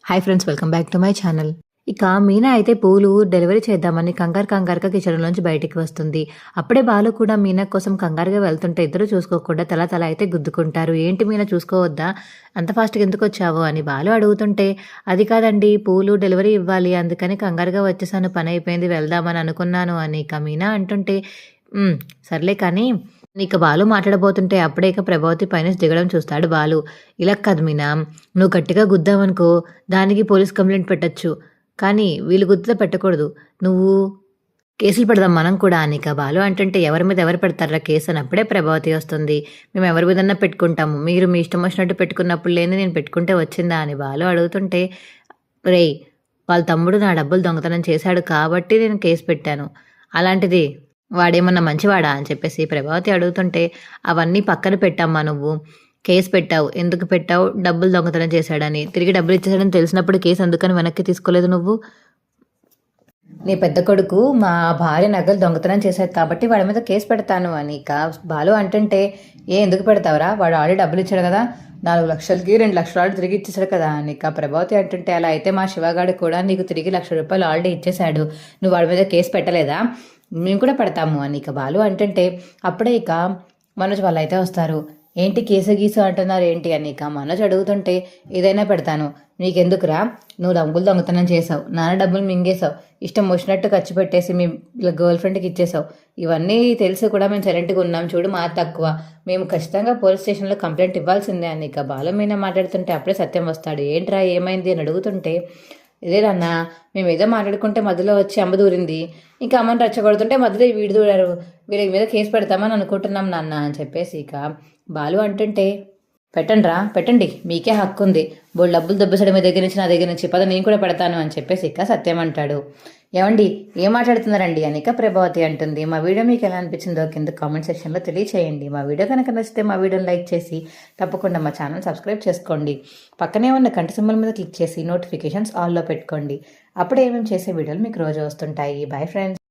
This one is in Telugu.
Hi friends, welcome back to my channel. ఇక మీనా అయితే పూలు డెలివరీ చేద్దామని కంగారుగా కిచెన్ నుంచి బయటికి వస్తుంది. అప్పుడే బాలు కూడా మీనా కోసం కంగారుగా వెళ్తుంటే ఇద్దరు చూసుకోకుండా తల అయితే గుద్దుకుంటారు. ఏంటి మీనా, చూసుకోవద్దా, అంత ఫాస్ట్గా ఎందుకు వచ్చావు అని బాలు అడుగుతుంటే, అది కాదండి, పూలు డెలివరీ ఇవ్వాలి, అందుకని కంగారుగా వచ్చేసాను, పని అయిపోయింది, వెళ్దామని అనుకున్నాను అని ఇక మీనా అంటుంటే, సర్లే కానీ ఇక బాలు మాట్లాడబోతుంటే అప్పుడే ఇక ప్రభావతి పైనుంచి దిగడం చూస్తాడు బాలు. ఇలా కాదు మీనా, నువ్వు గట్టిగా గుద్దావనుకో దానికి పోలీస్ కంప్లైంట్ పెట్టచ్చు, కానీ వీళ్ళు గుర్తులో పెట్టకూడదు, నువ్వు కేసులు పెడదాం మనం కూడా అని ఇక బాలు అంటుంటే, ఎవరి మీద ఎవరు పెడతారా కేసు అని అప్పుడే ప్రభావతి వస్తుంది. మేము ఎవరి మీదన్నా పెట్టుకుంటాము, మీరు మీ ఇష్టం వచ్చినట్టు పెట్టుకున్నప్పుడు లేని నేను పెట్టుకుంటే వచ్చిందా అని బాలు అడుగుతుంటే, రేయ్, వాళ్ళ తమ్ముడు నా డబ్బులు దొంగతనం చేశాడు కాబట్టి నేను కేసు పెట్టాను, అలాంటిది వాడేమన్నా మంచివాడా అని చెప్పేసి ప్రభావతి అడుగుతుంటే, అవన్నీ పక్కన పెట్టమ్మా, నువ్వు కేసు పెట్టావు, ఎందుకు పెట్టావు, డబ్బులు దొంగతనం చేశాడని, తిరిగి డబ్బులు ఇచ్చేసాడని తెలిసినప్పుడు కేసు ఎందుకని వెనక్కి తీసుకోలేదు నువ్వు? నీ పెద్ద కొడుకు మా భార్య నగలు దొంగతనం చేశాడు కాబట్టి వాడి మీద కేసు పెడతాను అని ఇక బాలు అంటుంటే, ఎందుకు పెడతావురా, వాడు ఆల్రెడీ డబ్బులు ఇచ్చాడు కదా, 4 లక్షలకి 2 లక్షలు తిరిగి ఇచ్చేసాడు కదా అని ఇక ప్రభావతి అంటుంటే, అలా అయితే మా శివగాడు కూడా నీకు తిరిగి ₹1,00,000 ఆల్రెడీ ఇచ్చేశాడు, నువ్వు వాడి మీద కేసు పెట్టలేదా, మేము కూడా పెడతాము అని ఇక బాలు అంటుంటే, అప్పుడే ఇక మనోజ్ వాళ్ళు అయితే వస్తారు. ఏంటి కేసు గీసు అంటున్నారు ఏంటి అని ఇక మనోజ్ అడుగుతుంటే, ఏదైనా పెడతాను, నీకెందుకురా, నువ్వు డబ్బులు దొంగతనం చేసావు, నాన్న డబ్బులు మింగేశావు, ఇష్టం వచ్చినట్టు ఖర్చు పెట్టేసి మీ గర్ల్ ఫ్రెండ్కి ఇచ్చేసావు, ఇవన్నీ తెలిసి కూడా మేము సైలెంట్గా ఉన్నాం చూడు, మా తక్కువ, మేము ఖచ్చితంగా పోలీస్ స్టేషన్లో కంప్లైంట్ ఇవ్వాల్సిందే అని ఇక బాలు మీద మాట్లాడుతుంటే అప్పుడే సత్యం వస్తాడు. ఏంట్రా ఏమైంది అని అడుగుతుంటే, ఇదేనన్నా, మేము ఏదో మాట్లాడుకుంటే మధ్యలో వచ్చి అమ్మ దూరింది, ఇంకా అమ్మని రెచ్చగొడుతుంటే మధ్యలో వీడు దూరారు, వీళ్ళ మీద కేసు పెడతామని అనుకుంటున్నాం నాన్న అని చెప్పేసి ఇక బాలు అంటుంటే, పెట్టండి, మీకే హక్కు ఉంది, బోల్ డబ్బులు దెబ్బసడం మీ దగ్గర నుంచి నా దగ్గర నుంచి, పద నేను కూడా పెడతాను అని చెప్పేసి ఇక సత్యం అంటాడు. ఏమండి, ఏం మాట్లాడుతున్నారండి అని ఇక ప్రభావతి అంటుంది. మా వీడియో మీకు ఎలా అనిపించిందో కింద కామెంట్ సెక్షన్లో తెలియచేయండి. మా వీడియో కనుక నచ్చితే మా వీడియోని లైక్ చేసి తప్పకుండా మా ఛానల్ సబ్స్క్రైబ్ చేసుకోండి. పక్కనే ఉన్న గంట సింబల్ మీద క్లిక్ చేసి నోటిఫికేషన్స్ ఆల్లో పెట్టుకోండి. అప్పుడే ఏమేమి చేసే వీడియోలు మీకు రోజు వస్తుంటాయి. Bye friends.